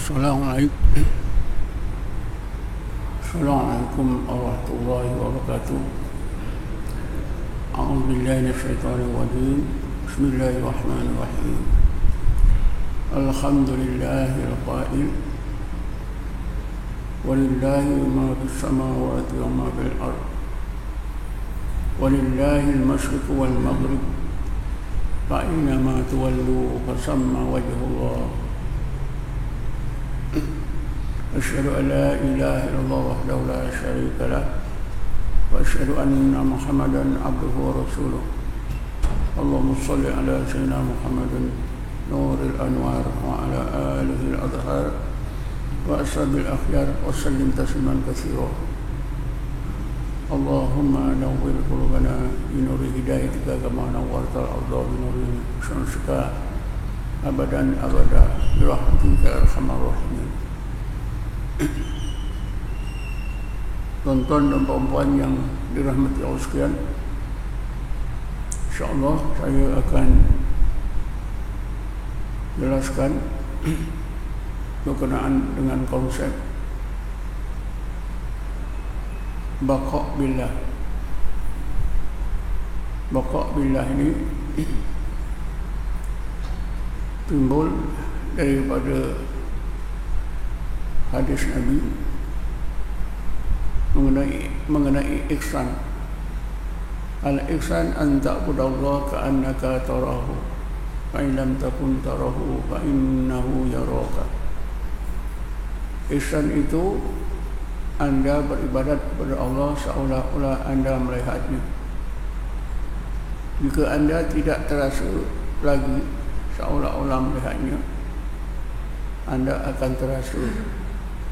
Assalamualaikum warahmatullahi wabarakatuh. A'udzubillahi minasyaitonir rajim. Bismillahirrahmanirrahim. Alhamdulillahil qail walillahi ma fis samawati wa ma fil ardh walillahil masyriqu wal maghrib fa aina ma tuwallu fa samma wajhullah. Asyhadu an la ilaha illallah wahdahu la syarika lah wa asyhadu anna Muhammadan abduhu wa rasuluh. Allahumma shalli ala sayyidina Muhammadin nuril anwar wa ala alihi al-adhhar wa ashabil akhyar wa sallim tasliman katsira. Allahumma nawwir qulubana bi nuri hidayatika kama nawwartal arda bi nuri syamsika abadan abada bi rahmatika arhamar rahimin. Tuan-tuan dan puan-puan yang dirahmati Allah sekalian, InsyaAllah saya akan jelaskan berkenaan dengan konsep baqa' billah. Baqa' billah ini timbul daripada hadis Nabi mengenai ihsan. Al-ihsan an ta'budallaha ka'annaka tarahu fa in lam takun tarahu fa innahu yaraka. Ihsan itu Anda beribadat kepada Allah seolah-olah Anda melihatnya. Jika Anda tidak terasa lagi seolah-olah melihatnya, Anda akan terasa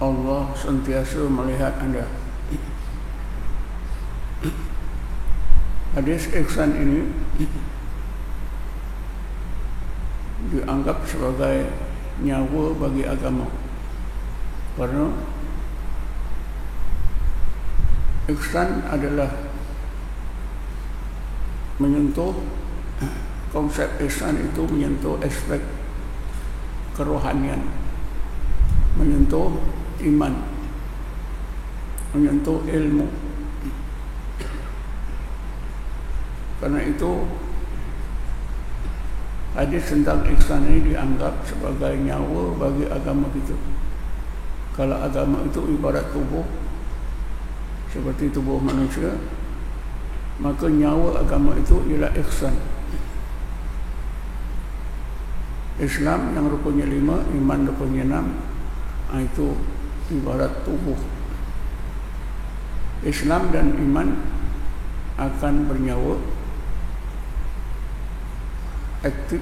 Allah sentiasa melihat Anda. Hadis ihsan ini dianggap sebagai nyawa bagi agama, karena ihsan adalah menyentuh, konsep ihsan itu menyentuh aspek kerohanian, menyentuh iman, menyentuh ilmu. Karena itu hadis tentang ihsan ini dianggap sebagai nyawa bagi agama kita. Kalau agama itu ibarat tubuh, seperti tubuh manusia, maka nyawa agama itu ialah ihsan. Islam yang rukunnya 5, iman rukunnya 6, itu ibarat tubuh. Islam dan iman akan bernyawa aktif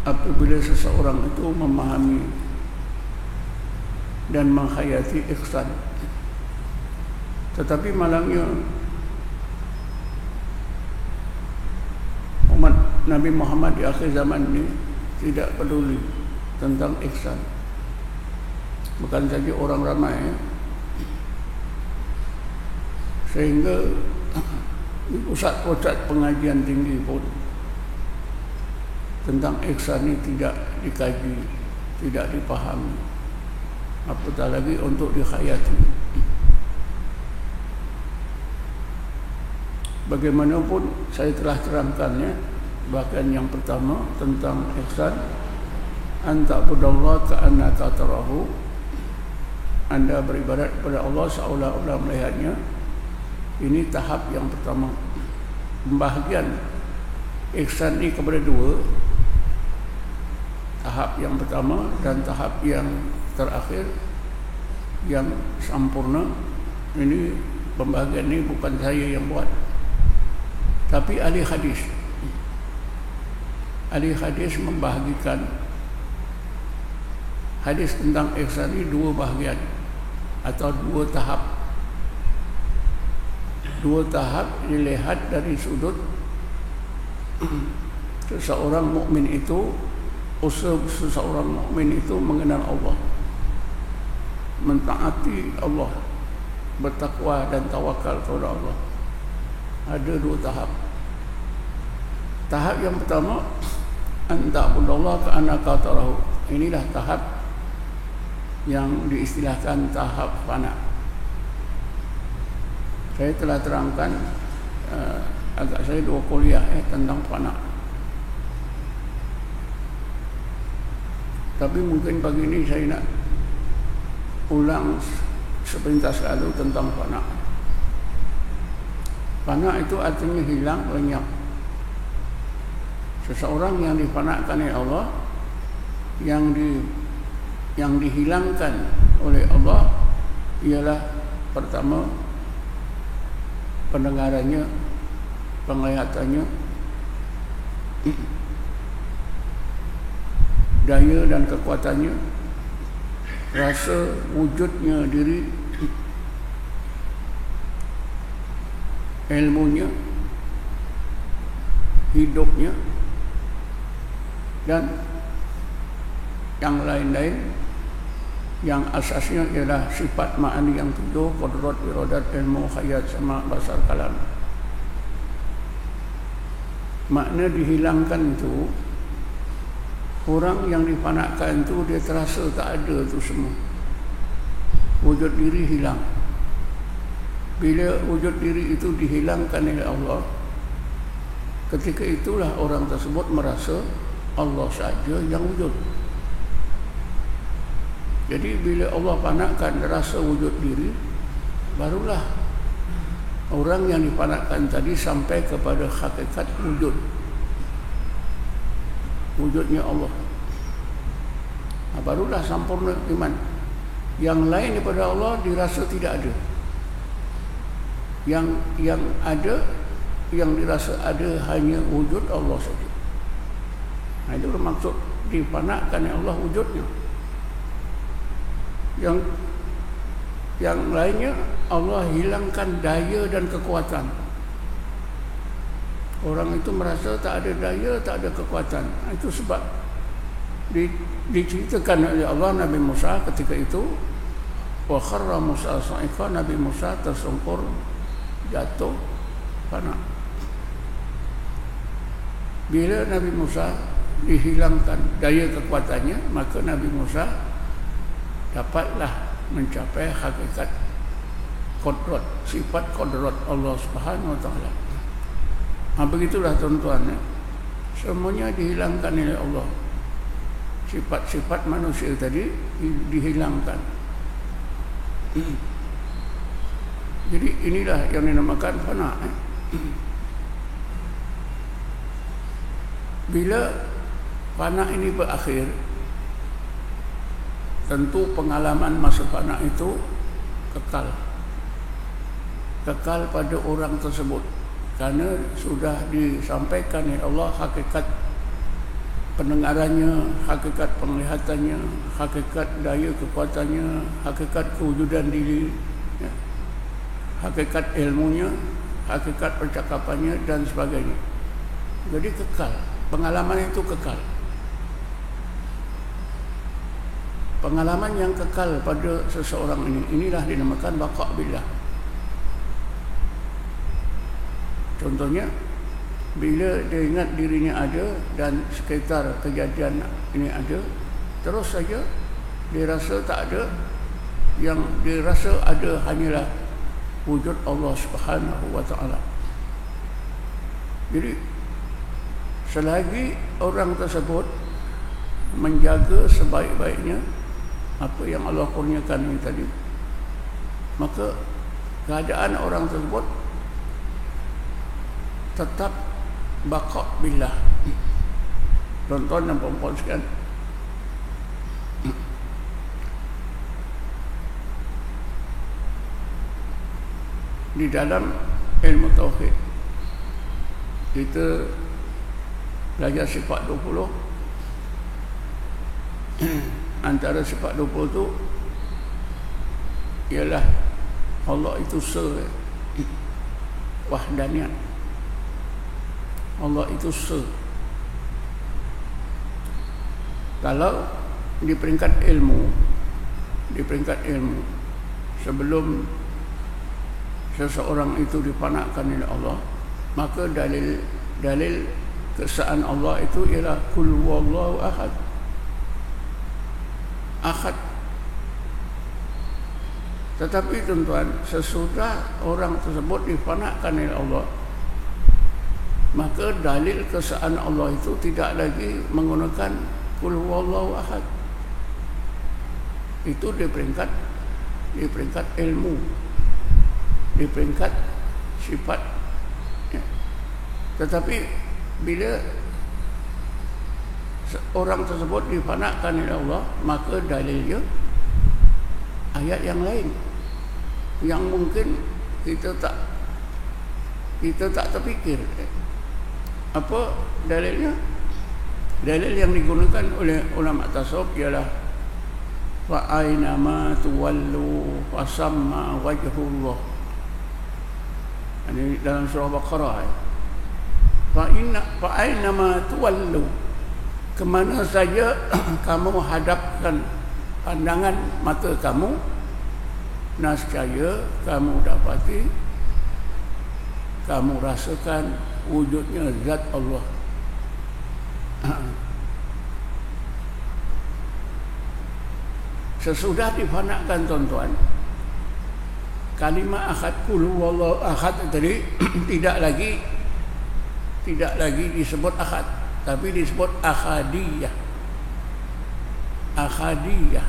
apabila seseorang itu memahami dan menghayati ihsan. Tetapi malangnya Nabi Muhammad di akhir zaman ini tidak peduli tentang ihsan. Bukan saja orang ramai, sehingga di pusat-pusat pengajian tinggi pun tentang ihsan ini tidak dikaji, tidak dipahami, apatah lagi untuk dihayati. Bagaimanapun saya telah terangkannya. Bahkan yang pertama tentang ihsan, an ta'budallaha ka'annaka tarahu, Anda beribadat kepada Allah seolah-olah melihatnya. Ini tahap yang pertama. Pembahagian ihsan ini kepada dua, tahap yang pertama dan tahap yang terakhir yang sempurna. Ini pembahagian ini bukan saya yang buat, tapi ahli hadis. Ahli hadis membahagikan hadis tentang ihsan ini dua bahagian atau dua tahap. Dua tahap dilihat dari sudut seseorang mukmin itu, usaha seseorang mukmin itu mengenal Allah, mentaati Allah, bertakwa dan tawakal kepada Allah. Ada dua tahap. Tahap yang pertama anta'budallaha ka'annaka tarahu. Inilah tahap yang diistilahkan tahap fana. Saya telah terangkan agak saya 2 kuliah tentang fana. Tapi mungkin pagi ini saya nak ulang sepintas lalu tentang fana. Fana itu artinya hilang, lenyap. Seseorang yang difanakan oleh Allah, yang dihilangkan oleh Allah ialah pertama pendengarannya, penglihatannya, daya dan kekuatannya, rasa wujudnya diri, ilmunya, hidupnya, dan yang lain-lain, yang asasnya ialah sifat ma'ani yang 7, qudrat, iradat, ilmu, khayat, sama, basar, kalam. Makna dihilangkan itu, orang yang difanakan itu dia terasa tak ada itu semua. Wujud diri hilang. Bila wujud diri itu dihilangkan oleh Allah, ketika itulah orang tersebut merasa Allah saja yang wujud. Jadi bila Allah fanakan rasa wujud diri, barulah orang yang difanakan tadi sampai kepada hakikat wujud, wujudnya Allah. Barulah sempurna iman. Yang lain daripada Allah dirasa tidak ada. Yang ada, yang dirasa ada hanya wujud Allah saja. Nah, itu bermaksud difanakan oleh Allah wujudnya. Yang lainnya Allah hilangkan daya dan kekuatan. Orang itu merasa tak ada daya, tak ada kekuatan. Itu sebab diceritakan oleh Allah Nabi Musa ketika itu, wa kharra Musa sa'iqa, Nabi Musa tersungkur, jatuh, fana. Bila Nabi Musa dihilangkan daya kekuatannya, maka Nabi Musa dapatlah mencapai hakikat qudrat, sifat qudrat Allah Subhanahu wa taala. Begitulah tuan-tuan, semuanya dihilangkan oleh Allah. Sifat-sifat manusia tadi dihilangkan. Jadi inilah yang dinamakan fana. Bila fana ini berakhir, tentu pengalaman masa fana itu kekal pada orang tersebut, karena sudah disampaikan oleh Allah hakikat pendengarannya, hakikat penglihatannya, hakikat daya kekuatannya, hakikat kewujudan diri, hakikat ilmunya, hakikat percakapannya dan sebagainya. Jadi kekal, pengalaman itu kekal. Pengalaman yang kekal pada seseorang ini, inilah dinamakan baqa' billah. Contohnya, bila dia ingat dirinya ada dan sekitar kejadian ini ada, terus saja dia rasa tak ada. Yang dia rasa ada hanyalah wujud Allah Subhanahu wa taala. Jadi selagi orang tersebut menjaga sebaik-baiknya apa yang Allah kurniakan ini tadi, maka keadaan orang tersebut tetap baqa' billah. Tuan-tuan dan puan-puan sekalian, di dalam ilmu tauhid kita belajar sifat 20. Antara sifat 20 tu ialah Allah itu wahdaniyat. Allah itu kalau di peringkat ilmu, sebelum seseorang itu dipanakkan oleh Allah, maka dalil Keesaan Allah itu ialah Qul huwallahu ahad. Ahad. Tetapi tuan-tuan, sesudah orang tersebut difanakan oleh Allah, maka dalil keesaan Allah itu tidak lagi menggunakan Qul huwallahu ahad. Itu di peringkat ilmu, di peringkat sifat. Ya. Tetapi bila orang tersebut difanakan oleh Allah, maka dalilnya ayat yang lain yang mungkin kita tak terfikir. Apa dalilnya? Dalil yang digunakan oleh ulama tasawuf ialah fa aina ma tuwallu fasamma wajhullah. Ini dalam surah Baqarah. Fa aina ma tuwallu, kemana saja kamu hadapkan pandangan mata kamu, nescaya kamu dapati, kamu rasakan wujudnya zat Allah. Sesudah difanakan tuan-tuan, kalimah ahad, Qul huwallahu ahad tadi tidak lagi disebut ahad, tapi disebut ahadiyah. Ahadiyah.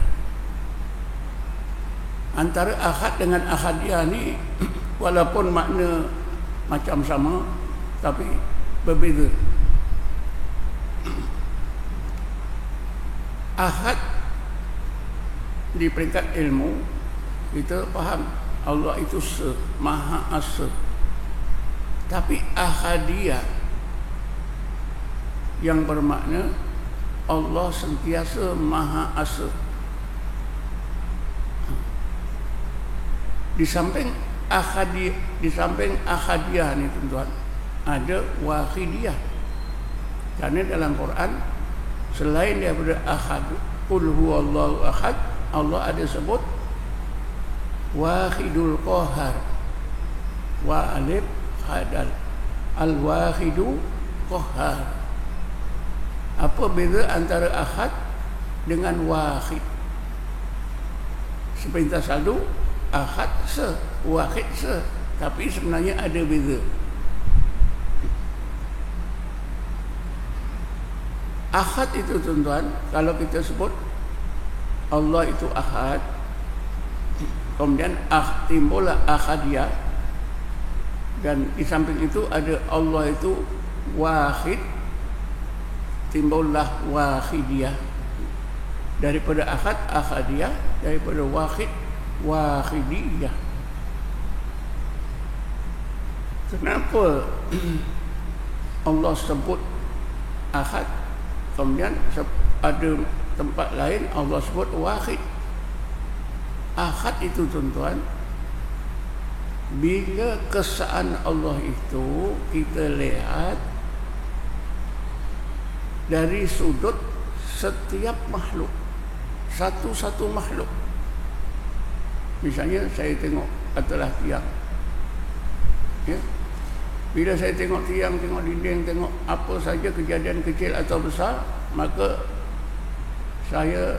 Antara ahad dengan ahadiyah ni walaupun makna macam sama, tapi berbeza. Ahad di peringkat ilmu kita faham Allah itu Maha Asa. Tapi ahadiyah yang bermakna Allah sentiasa Maha Asa. Di samping ahadiyah ni tuan-tuan, ada wahidiyah. Kerana dalam Quran selain daripada ahad, Qul huwallahu ahad, Allah ada sebut wahidul qahar, wa alif hadal, al-wahidu qahar. Apa beza antara ahad dengan wahid? Sepintas saldu, ahad se, wahid se, tapi sebenarnya ada beza. Ahad itu tuan-tuan, kalau kita sebut Allah itu ahad, kemudian timbullah ahadiyah, dan di samping itu ada Allah itu wahid, timbullah wahidiyah. Daripada ahad, ahadiyah, daripada wahid, wahidiyah. Kenapa Allah sebut ahad, kemudian ada tempat lain Allah sebut wahid? Ahad itu tuan-tuan, bila keesaan Allah itu kita lihat dari sudut setiap makhluk, satu-satu makhluk. Misalnya saya tengok katalah tiang, ya? Bila saya tengok tiang, tengok dinding, tengok apa saja kejadian kecil atau besar, maka saya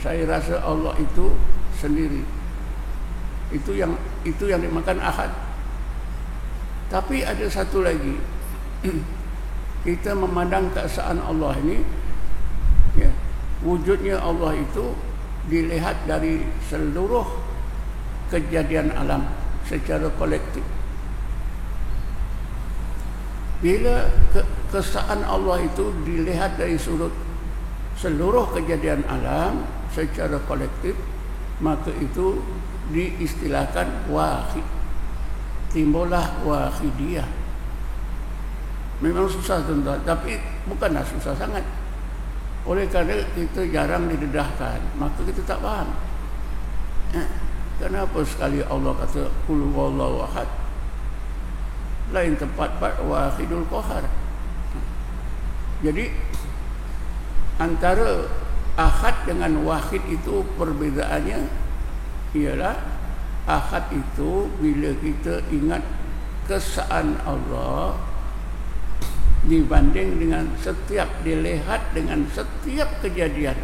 rasa Allah itu sendiri. Itu yang dimakan ahad. Tapi ada satu lagi, kita memandang keesaan Allah ini, ya, wujudnya Allah itu dilihat dari seluruh kejadian alam secara kolektif. Bila keesaan Allah itu dilihat dari sudut seluruh kejadian alam secara kolektif, maka itu diistilahkan wahid. Timbullah wahidiyah. Memang susah tuan-tuan, tapi bukanlah susah sangat. Oleh kerana kita jarang didedahkan, maka kita tak faham. Kenapa sekali Allah kata Qul huwallahu ahad, lain tempat wahidul qahar. Jadi antara ahad dengan wahid itu perbezaannya ialah ahad itu bila kita ingat keesaan Allah, dibanding dengan setiap, dilihat dengan setiap kejadian.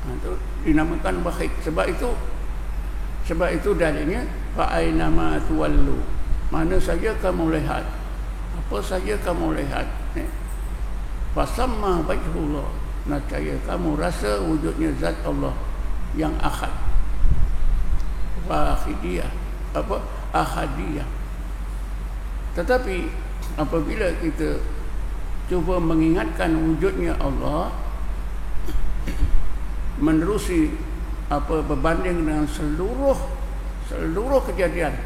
Itu dinamakan wahid. Sebab itu dalilnya fa ainama tuwallu, mana saja kamu lihat, apa saja kamu lihat, fasamma wajhullah, nascaya kamu rasa wujudnya zat Allah yang ahad, wahidiyah, ahadiyah. Tetapi apabila kita cuba mengingatkan wujudnya Allah, menerusi berbanding dengan seluruh kejadian,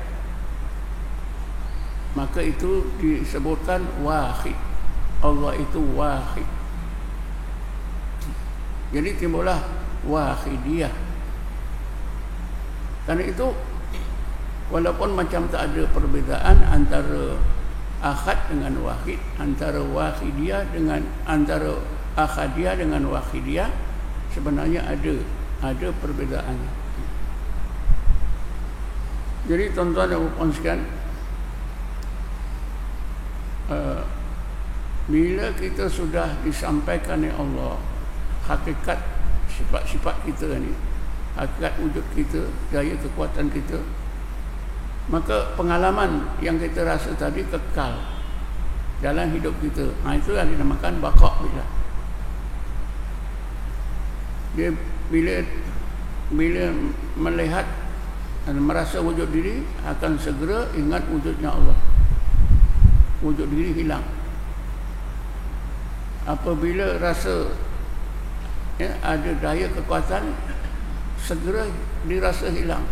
maka itu disebutkan wahid. Allah itu wahid. Jadi timbullah wahidiyah. Karena itu walaupun macam tak ada perbezaan antara ahad dengan wahid, antara wahidiyah dengan antara ahadiyah dengan wahidiyah, sebenarnya ada perbezaannya. Jadi tuan-tuan dan puan sekalian, bila kita sudah disampaikan oleh Allah hakikat sifat-sifat kita ni, hakikat wujud kita, daya kekuatan kita, maka pengalaman yang kita rasa tadi kekal dalam hidup kita. Itu yang dinamakan baqa' billah. Dia bila melihat dan merasa wujud diri, akan segera ingat wujudnya Allah. Wujud diri hilang. Apabila rasa ada daya kekuatan, segera dirasa hilang.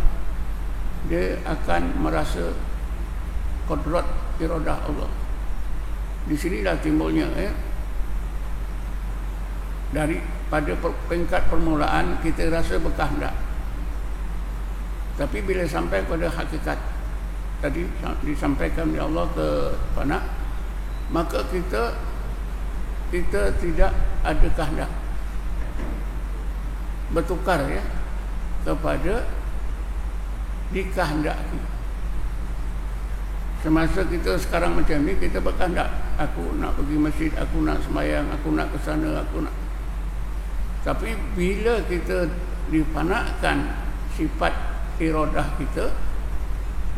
Dia akan merasa qudrat iradah Allah. Di sinilah timbulnya pada peringkat permulaan kita rasa berkehendak, tapi bila sampai pada hakikat tadi disampaikan oleh Allah ke fana, maka kita tidak ada kehendak, bertukar kepada dikehendaki. Semasa kita sekarang macam ni, kita berkehendak, aku nak pergi masjid, aku nak sembahyang, aku nak ke sana, aku nak. Tapi bila kita difanakan sifat iradah kita,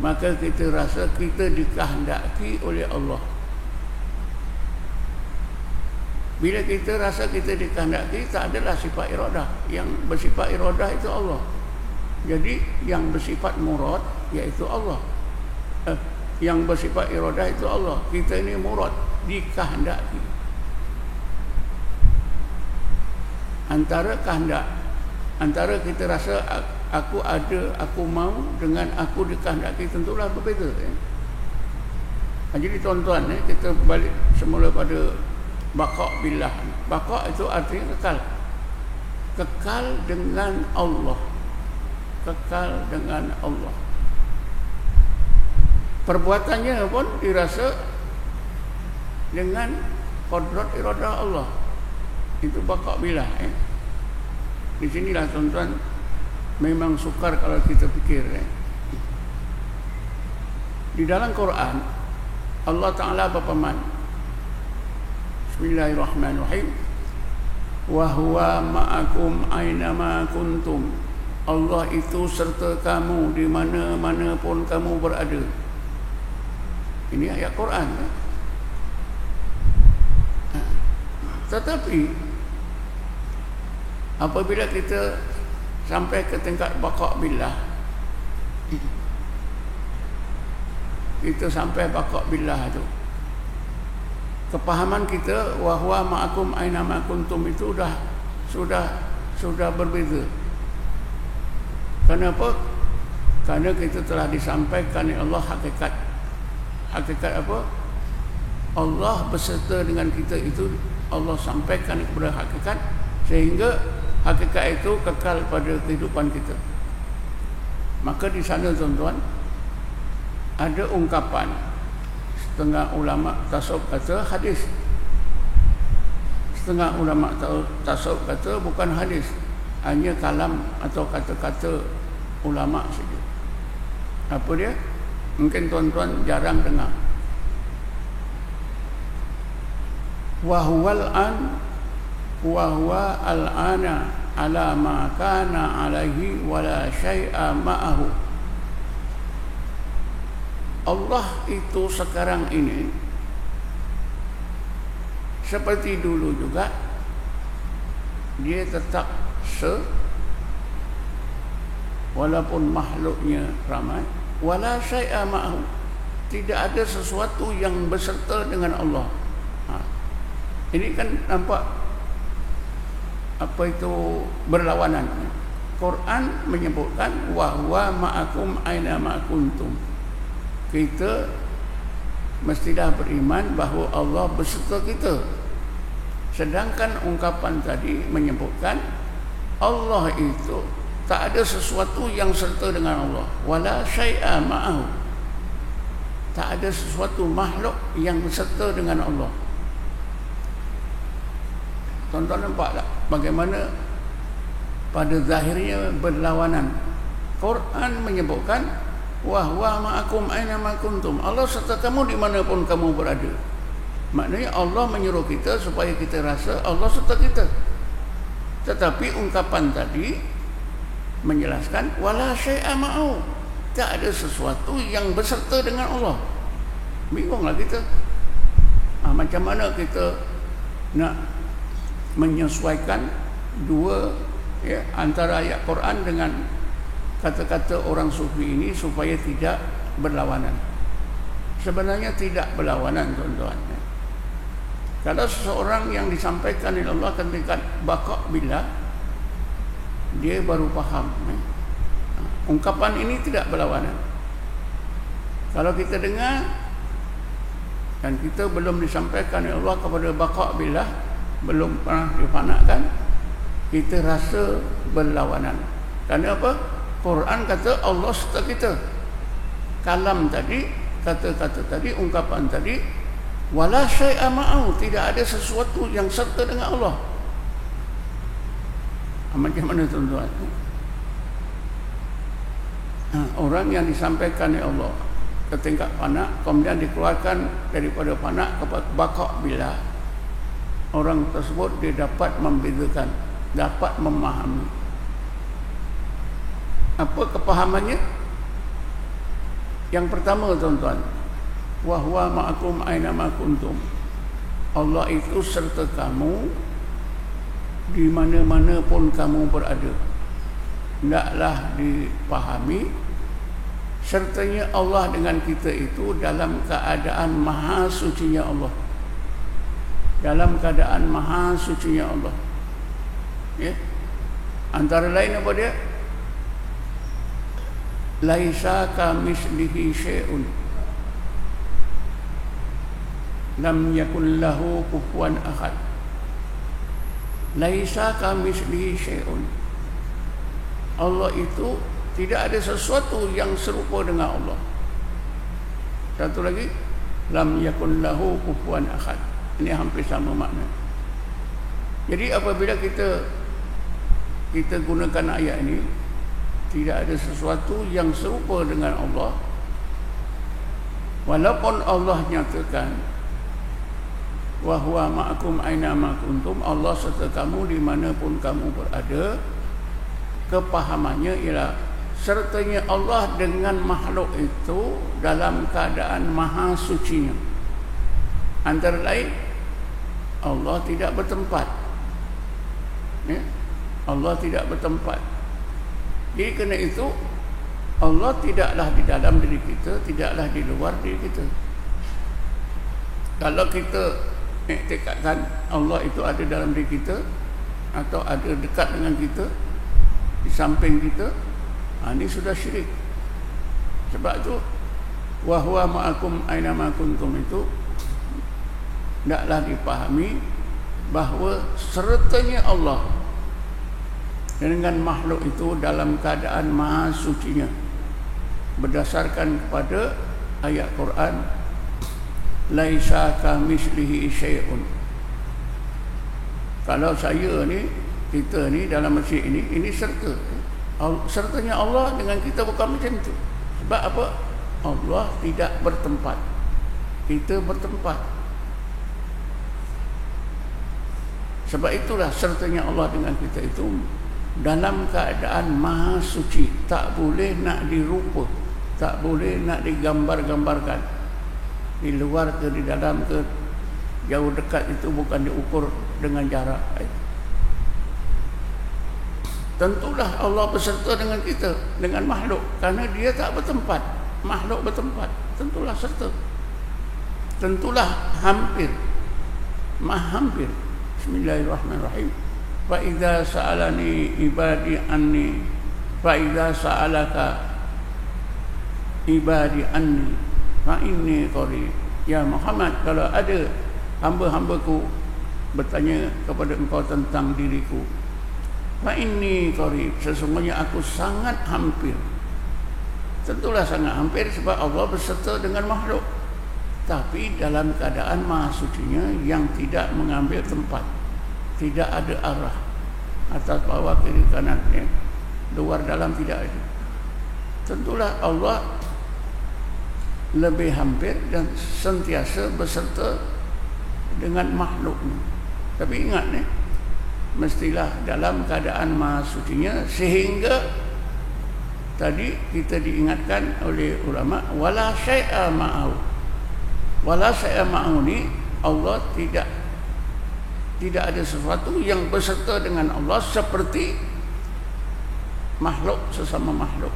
maka kita rasa kita dikehendaki oleh Allah. Bila kita rasa kita dikehendaki, tak adalah sifat iradah. Yang bersifat iradah itu Allah. Jadi yang bersifat murad iaitu Allah. Yang bersifat iradah itu Allah. Kita ini murad, dikehendaki. Antara kehendak, antara kita rasa aku ada, aku mau, dengan aku dikehendaki, tentulah berbeza. Jadi tuan-tuan, kita balik semula pada baqa' billah. Baqa' itu artinya kekal. Kekal dengan Allah. Kekal dengan Allah. Perbuatannya pun dirasa dengan qudrat iradah Allah. Itu baqa' billah. Di sinilah tuan-tuan memang sukar kalau kita fikir. Di dalam Quran Allah Ta'ala berfirman, Bismillahirrahmanirrahim, wa huwa ma'akum aynama kuntum. Allah itu serta kamu di mana-mana pun kamu berada. Ini ayat Quran. Tetapi apabila kita sampai ke tingkat baqa' billah, kita sampai baqa' billah itu, kepahaman kita wa huwa ma'akum aynama kuntum itu sudah berbeza. Kenapa? Karena kita telah disampaikan oleh Allah hakikat. Hakikat apa? Allah beserta dengan kita itu Allah sampaikan kepada hakikat, sehingga hakikat itu kekal pada kehidupan kita. Maka di sana tuan-tuan ada ungkapan, setengah ulama tasawuf kata hadis, setengah ulama tasawuf kata bukan hadis, hanya kalam atau kata-kata ulama saja. Apa dia? Mungkin tuan-tuan jarang dengar. wa huwa al-ana ala ma kana alaihi wala syai'a ma'ahu. Allah itu sekarang ini seperti dulu juga, dia tetap walaupun makhluknya ramai, wala syai'a ma'ahu, tidak ada sesuatu yang berserta dengan Allah. Ini kan nampak apa itu berlawanan. Quran menyebutkan wa huwa ma'akum aina ma kuntum. Kita mestilah beriman bahawa Allah berserta kita. Sedangkan ungkapan tadi menyebutkan Allah itu tak ada sesuatu yang serta dengan Allah. Wala syai'a ma'ahu, tak ada sesuatu makhluk yang serta dengan Allah. Tuan-tuan nampak tak bagaimana pada zahirnya berlawanan? Quran menyebutkan wa huwa ma'akum aina ma kuntum. Allah serta kamu di mana pun kamu berada. Maknanya Allah menyuruh kita supaya kita rasa Allah serta kita. Tetapi ungkapan tadi menjelaskan wala syai'a ma'ahu, tak ada sesuatu yang berserta dengan Allah. Bingunglah kita. Macam mana kita nak menyesuaikan dua antara ayat Quran dengan kata-kata orang sufi ini supaya tidak berlawanan? Sebenarnya tidak berlawanan, tuan-tuan. Kalau seseorang yang disampaikan oleh Allah ketika baqa billah, dia baru faham. Ungkapan ini tidak berlawanan. Kalau kita dengar dan kita belum disampaikan oleh Allah kepada baqa billah, belum pernah difanakkan, kita rasa berlawanan. Kerana apa? Quran kata Allah serta kita. Kalam tadi, kata-kata tadi, ungkapan tadi, wala syai'a ma'ahu, tidak ada sesuatu yang serta dengan Allah. Macam mana, tuan-tuan? Orang yang disampaikan oleh Allah ke tingkat panak, kemudian dikeluarkan daripada panak ke baqa billah, orang tersebut dia dapat membezakan, dapat memahami. Apa kepahamannya? Yang pertama, tuan-tuan, wa huwa ma'akum aina ma kuntum. Allah itu serta kamu di mana-mana pun kamu berada. Hendaklah dipahami sertanya Allah dengan kita itu dalam keadaan maha sucinya Allah. Dalam keadaan maha sucinya Allah. Antara lain apa dia? Laisa kamislihi syai'un, lam yakun lahu kufuwan ahad. Laisa kamislihi syai'un, Allah itu tidak ada sesuatu yang serupa dengan Allah. Satu lagi, lam yakun lahu kufuwan ahad. Ini hampir sama makna. Jadi apabila kita gunakan ayat ini, tidak ada sesuatu yang serupa dengan Allah. Walaupun Allah nyatakan wa huwa ma'akum aina ma kuntum, Allah serta kamu di mana pun kamu berada, kepahamannya ialah sertanya Allah dengan makhluk itu dalam keadaan maha sucinya. Antara lain, Allah tidak bertempat. Allah tidak bertempat. Jadi kerana itu, Allah tidaklah di dalam diri kita, tidaklah di luar diri kita. Kalau kita iktikadkan Allah itu ada dalam diri kita, atau ada dekat dengan kita, di samping kita, ini sudah syirik. Sebab itu wa huwa ma'akum aina ma kuntum itu hendaklah dipahami bahawa sertanya Allah dengan makhluk itu dalam keadaan maha sucinya, berdasarkan kepada ayat Quran, laisa kamislihi syai'un. Kalau saya ni, kita ni dalam masjid ini sertanya Allah dengan kita bukan macam itu. Sebab apa? Allah tidak bertempat, kita bertempat. Sebab itulah sertanya Allah dengan kita itu dalam keadaan maha suci, tak boleh nak dirupa, tak boleh nak digambar-gambarkan. Di luar ke di dalam ke, jauh dekat itu bukan diukur dengan jarak. Tentulah Allah berserta dengan kita, dengan makhluk, karena dia tak bertempat, makhluk bertempat. Tentulah serta, tentulah hampir, hampir. Bismillahirrahmanirrahim. Fa idza sa'alani ibadi anni, fa idza sa'alaka ibadi anni fa inni qarib. Ya Muhammad, kalau ada hamba-hambaku bertanya kepada engkau tentang diriku, fa inni qarib, sesungguhnya aku sangat hampir. Tentulah sangat hampir sebab Allah berserta dengan makhluk, tapi dalam keadaan maha sucinya yang tidak mengambil tempat, tidak ada arah, atas bawah kiri kanan, luar dalam tidak ada. Tentulah Allah lebih hampir dan sentiasa berserta dengan makhluknya. Tapi ingat ni, mestilah dalam keadaan maha sucinya, sehingga tadi kita diingatkan oleh ulama, wala syai'a ma'ahu. Wala syai'a ma'ahu ni, Allah tidak ada sesuatu yang berserta dengan Allah seperti makhluk sesama makhluk.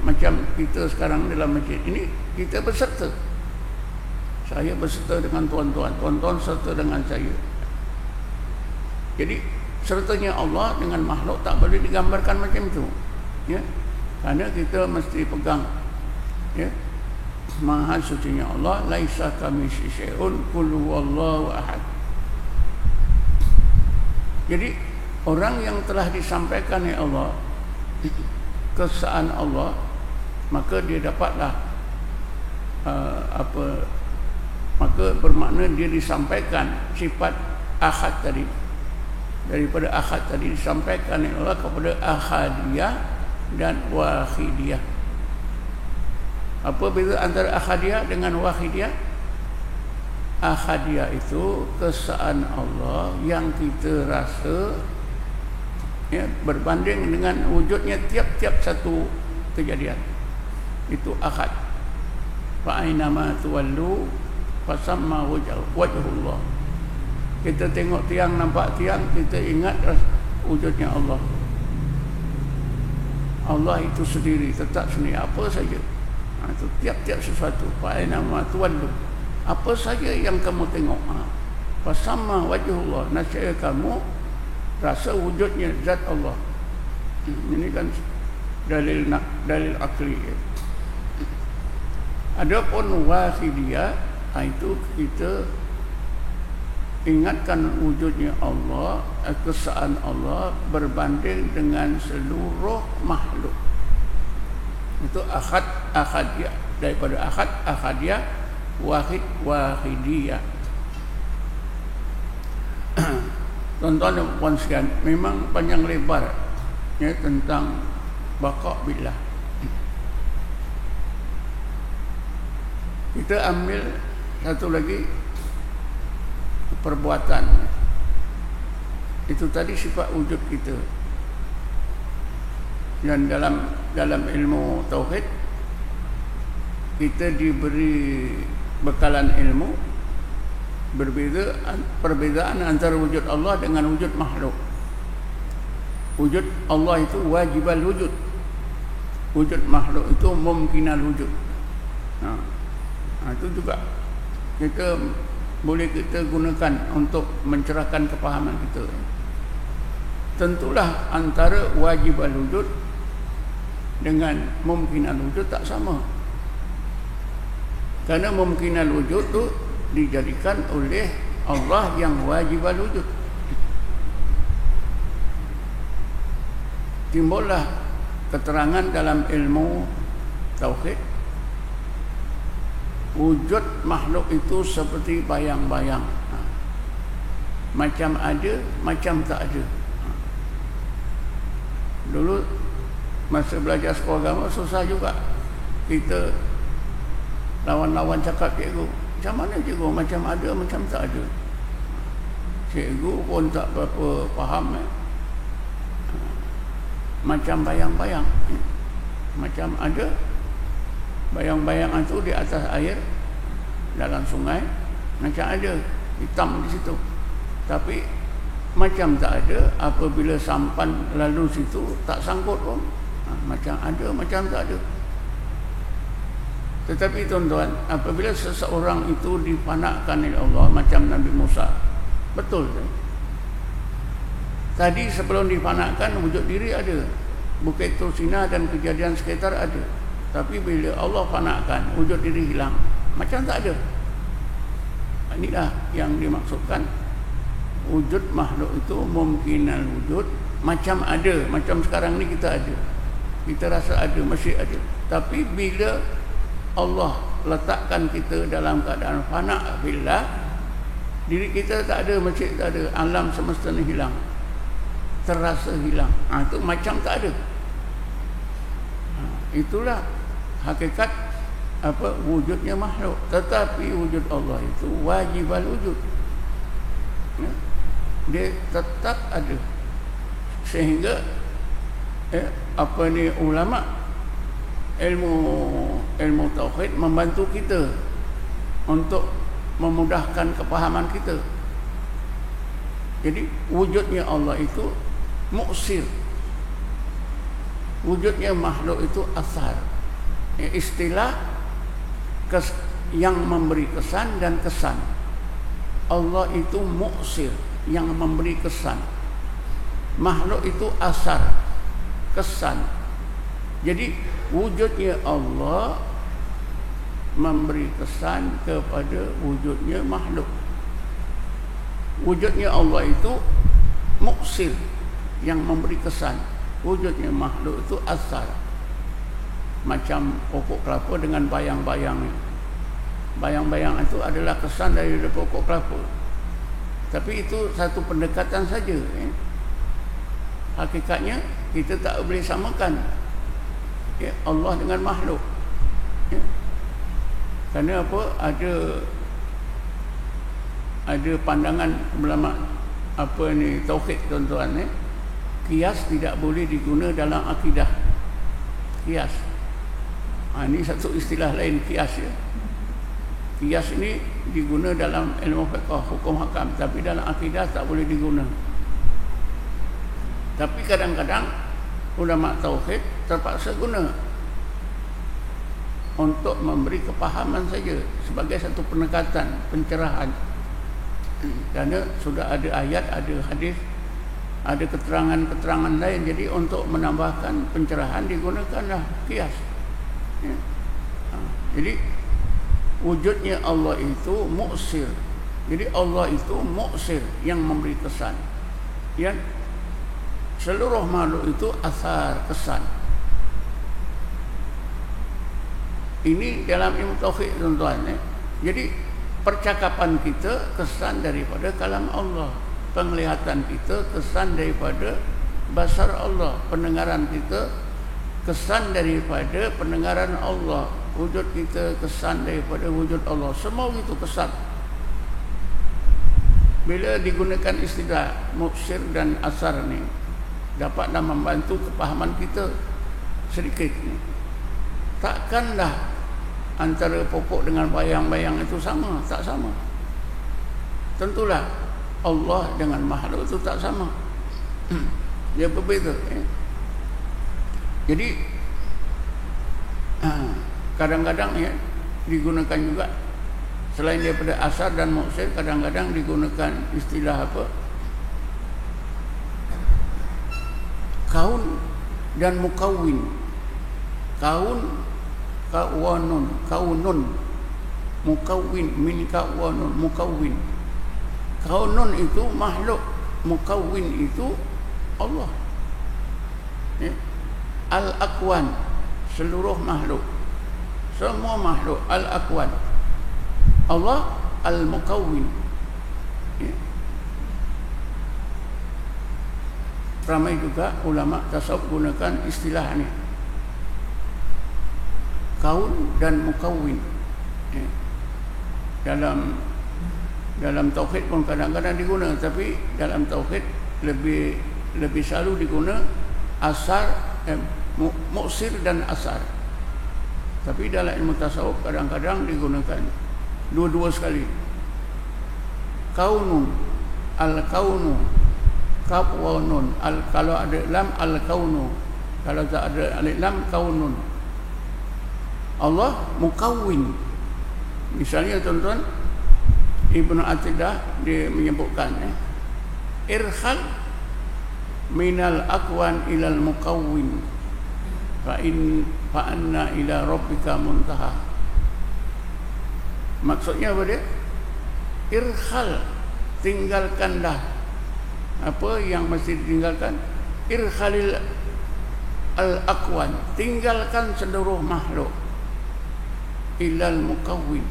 Macam kita sekarang dalam masjid ini, kita berserta. Saya berserta dengan tuan-tuan, tuan-tuan serta dengan saya. Jadi sertanya Allah dengan makhluk tak boleh digambarkan macam itu, ya. Karena kita mesti pegang, ya, maha sucinya Allah, laisa kamitslihi syai'un, qul huwallahu ahad. Jadi orang yang telah disampaikan oleh Allah kesaan Allah, maka dia dapatlah maka bermakna dia disampaikan sifat ahad tadi. Daripada ahad tadi disampaikan oleh Allah kepada ahadiyah dan wahidiyah. Apa beza antara ahadiyah dengan wahidiyah? Ahadiyah itu kesaan Allah yang kita rasa, ya, berbanding dengan wujudnya tiap-tiap satu kejadian. Itu ahad. Fa ainama tuwallu fasamma wajhullah. Kita tengok tiang, nampak tiang, kita ingat wujudnya Allah. Allah itu sendiri, tetap sendiri, apa saja. Itu tiap-tiap sesuatu. Fa ainama tuwallu, apa saja yang kamu tengok, fasamma wajhullah, nasya kamu rasa wujudnya zat Allah. Ini kan dalil akli. Adapun wahidiyah, itu kita ingatkan wujudnya Allah, kesaan Allah berbanding dengan seluruh makhluk. Itu ahadiyah, daripada ahadiyah, wahidiyah. Tuan-tuan dan puan sekalian, memang panjang lebar, ya, tentang baqa' billah. Kita ambil satu lagi, perbuatan. Itu tadi sifat wujud kita. Dan dalam ilmu tauhid, kita diberi bekalan ilmu, perbezaan antara wujud Allah dengan wujud makhluk. Wujud Allah itu wajibal wujud, wujud makhluk itu mungkinal wujud. Itu juga kita boleh kita gunakan untuk mencerahkan kepahaman kita. Tentulah antara wajibal wujud dengan mungkinal wujud tak sama. Karena mungkinal wujud itu dijadikan oleh Allah yang wajibal wujud. Timbullah keterangan dalam ilmu tauhid, wujud makhluk itu seperti bayang-bayang, macam ada, macam tak ada. Dulu masa belajar sekolah agama susah juga. Kita lawan-lawan cakap cikgu, macam mana cikgu, macam ada, macam tak ada. cikgu pun tak berapa faham. Macam bayang-bayang, macam ada bayang-bayang itu di atas air dalam sungai, macam ada hitam di situ, tapi macam tak ada. Apabila sampan lalu situ tak sangkut pun, macam ada, macam tak ada. Tetapi tuan-tuan, apabila seseorang itu dipanakkan oleh Allah macam Nabi Musa, betul tak? Tadi sebelum dipanakkan wujud diri ada, Bukit Tursina dan kejadian sekitar ada. Tapi bila Allah panakkan, wujud diri hilang, macam tak ada. Inilah yang dimaksudkan wujud makhluk itu mungkinal wujud, macam ada, macam sekarang ni kita ada, kita rasa ada, masih ada. Tapi bila Allah letakkan kita dalam keadaan fana billah, diri kita tak ada, masjid tak ada, alam semesta ni hilang, terasa hilang. Itu macam tak ada. Itulah hakikat wujudnya makhluk. Tetapi wujud Allah itu wajibal wujud, dia tetap ada. Sehingga ulama ilmu tauhid membantu kita untuk memudahkan kepahaman kita. Jadi wujudnya Allah itu muksir, wujudnya makhluk itu asar. Istilah yang memberi kesan dan kesan. Allah itu muksir, yang memberi kesan. Makhluk itu asar, kesan. Jadi wujudnya Allah memberi kesan kepada wujudnya makhluk. Wujudnya Allah itu muksir, yang memberi kesan. Wujudnya makhluk itu asar. Macam pokok kelapa dengan bayang-bayang. Bayang-bayang itu adalah kesan dari pokok kelapa. Tapi itu satu pendekatan saja. Hakikatnya kita tak boleh samakan Allah dengan makhluk. Kerana apa? Ada pandangan ulama tauhid tuan-tuan, kias tidak boleh diguna dalam akidah. Kias. Ini satu istilah lain, kias ya. Kias ini diguna dalam ilmu fiqh, hukum hakam, tapi dalam akidah tak boleh diguna. Tapi kadang-kadang ulama tauhid terpaksa guna untuk memberi kepahaman saja, sebagai satu pendekatan, pencerahan. Kerana sudah ada ayat, ada hadis, ada keterangan-keterangan lain. Jadi untuk menambahkan pencerahan digunakanlah kias. Jadi wujudnya Allah itu muksir. Jadi Allah itu muksir, yang memberi kesan. Ya, seluruh makhluk itu asar, kesan. Ini dalam ilmu tauhid tuan-tuan. Jadi percakapan kita kesan daripada kalam Allah, penglihatan kita kesan daripada basar Allah, pendengaran kita kesan daripada pendengaran Allah, wujud kita kesan daripada wujud Allah. Semua itu kesan. Bila digunakan istilah muksir dan asar ni, dapatlah membantu kepahaman kita sedikit ni. Takkanlah antara pokok dengan bayang-bayang itu sama, tak sama. Tentulah Allah dengan makhluk itu tak sama. Dia berbeza. Jadi kadang-kadang digunakan juga selain daripada asar dan muksir, kadang-kadang digunakan istilah kaun dan mukawin. Kaunun, mukawin, min kaunun, mukawin. Kaunun itu makhluk, mukawin itu Allah. Al-Aqwan, seluruh makhluk, semua makhluk Al-Aqwan. Allah Al-Mukawin. Ramai juga ulama tasawuf gunakan istilah ini, kaun dan mukawin. Dalam Dalam tauhid pun kadang-kadang diguna, tapi dalam tauhid lebih selalu diguna asar, muksir dan asar. Tapi dalam ilmu tasawuf kadang-kadang digunakan dua-dua sekali. Kaunun, al-kaunu, kaf wa nun. Kalau ada lam, al-kaunu. Kalau tak ada alif lam, kaunun. Allah mukawwin. Misalnya tuan-tuan, Ibnu Athidah dia menyebutkan irhal minal akwan ilal mukawwin fa anna ila rabbika muntaha. Maksudnya apa dia? Irhal, tinggalkanlah apa yang mesti ditinggalkan. Irhalil al-akwan, tinggalkan seluruh makhluk, ilal mukawwin,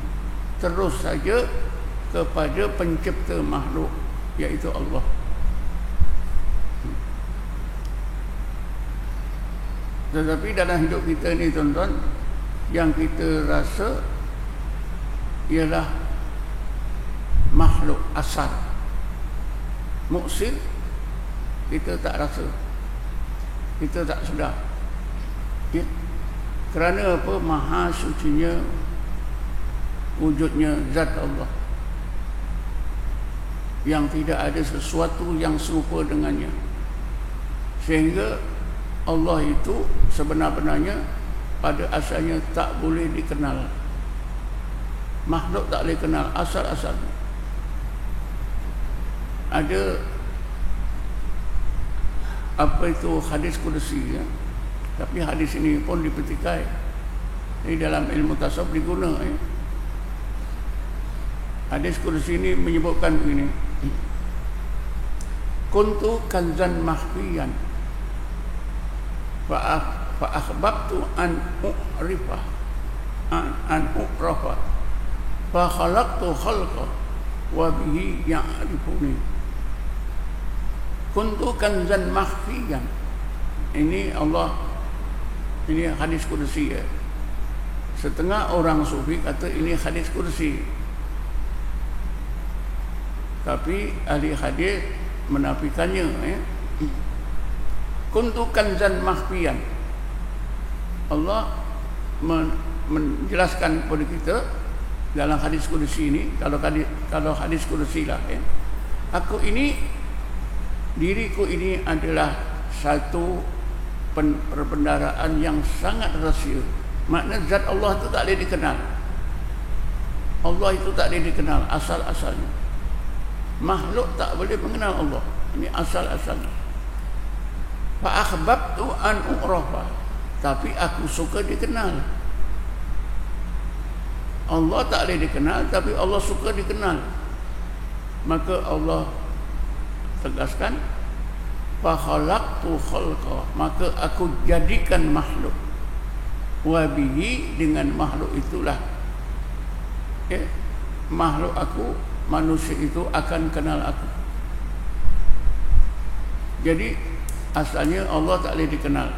terus saja kepada pencipta makhluk, iaitu Allah. Tetapi dalam hidup kita ni tuan-tuan, yang kita rasa ialah makhluk asal. Muksir kita tak rasa, kita tak sedar. Kerana apa? Maha sucinya wujudnya zat Allah, yang tidak ada sesuatu yang serupa dengannya. Sehingga Allah itu sebenar-benarnya pada asalnya tak boleh dikenal. Makhluk tak boleh kenal asal-asalnya. Ada apa itu hadis kursi, ya? Tapi hadis ini pun dipetikai. Ini dalam ilmu tasawuf diguna, ya? Hadis kursi ini menyebutkan begini: kuntu kanzan mahfiyan fa akhbabtu an u'rifah an u'rafa fa khalaqtu khalqa wa bihi ya'rifuni. Kuntu kanzan mahfiyan. Ini Allah, ini hadis kursi, ya. Setengah orang sufi kata ini hadis kursi, tapi ahli hadis menafikannya, ya. Kuntu kanzan mahfiyan. Allah menjelaskan kepada kita dalam hadis kursi ini, kalau hadis kursi lah, ya. Aku ini, diriku ini adalah satu perbendaharaan yang sangat rahsia. Makna zat Allah itu tak boleh dikenal. Allah itu tak boleh dikenal asal-asalnya. Makhluk tak boleh mengenal Allah. Ini asal-asalnya. Fa akhbabtu an u'rafa, tapi aku suka dikenal. Allah tak boleh dikenal, tapi Allah suka dikenal. Maka Allah tegaskan, fa khalaqtu khalqa, maka aku jadikan makhluk. Wa bihi, dengan makhluk itulah, ya, makhluk aku, manusia itu akan kenal aku. Jadi asalnya Allah tak boleh dikenal,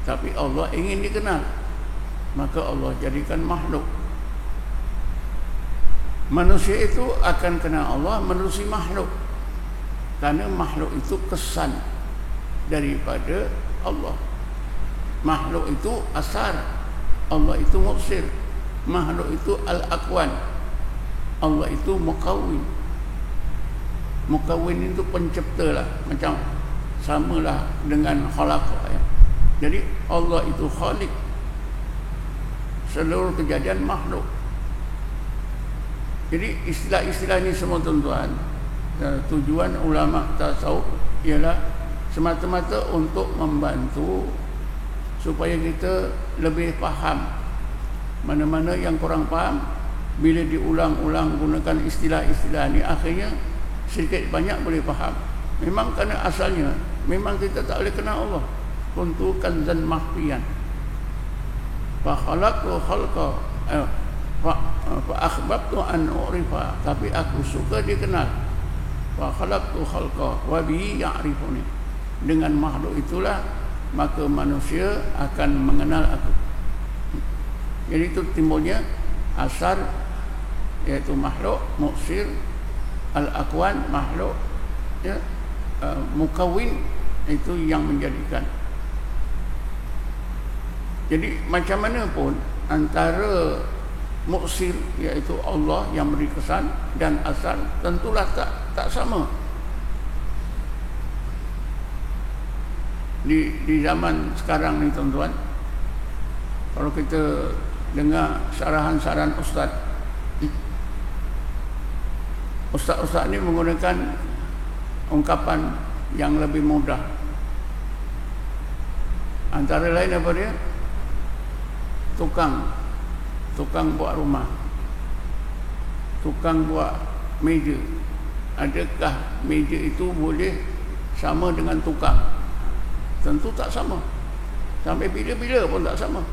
tapi Allah ingin dikenal, maka Allah jadikan makhluk. Manusia itu akan kenal Allah menerusi makhluk, karena makhluk itu kesan daripada Allah. Makhluk itu asar, Allah itu muksir. Makhluk itu al-akwan, Allah itu mukawwin. Mukawwin itu pencipta lah, macam samalah dengan khalaqa, ya. Jadi Allah itu khalik seluruh kejadian makhluk. Jadi istilah-istilah ini semua tuan-tuan, tujuan ulama tasawuf ialah semata-mata untuk membantu supaya kita lebih faham. Mana-mana yang kurang faham, bila diulang-ulang gunakan istilah-istilah ini, akhirnya sedikit banyak boleh faham. Memang kerana asalnya memang kita tak boleh kenal Allah. Kuntu kanzan mahfiyan fa khalaqtu khalqa fa akhbabtu an u'rifa, tapi aku suka dikenal. Fa khalaqtu khalqa wa bi ya'rifuni, dengan makhluk itulah maka manusia akan mengenal aku. Jadi itu timbulnya asar, iaitu makhluk, muksir, al-akwan makhluk, ya, mukawwin itu yang menjadikan. Jadi macam mana pun antara muksir iaitu Allah yang beri kesan dan asal tentulah tak sama. Di zaman sekarang ni tuan-tuan, kalau kita dengar syarahan-syarahan ustaz ni menggunakan ungkapan yang lebih mudah. Antara lain apa dia? Tukang buat rumah, tukang buat meja. Adakah meja itu boleh sama dengan tukang? Tentu tak sama. Sampai bila-bila pun tak sama.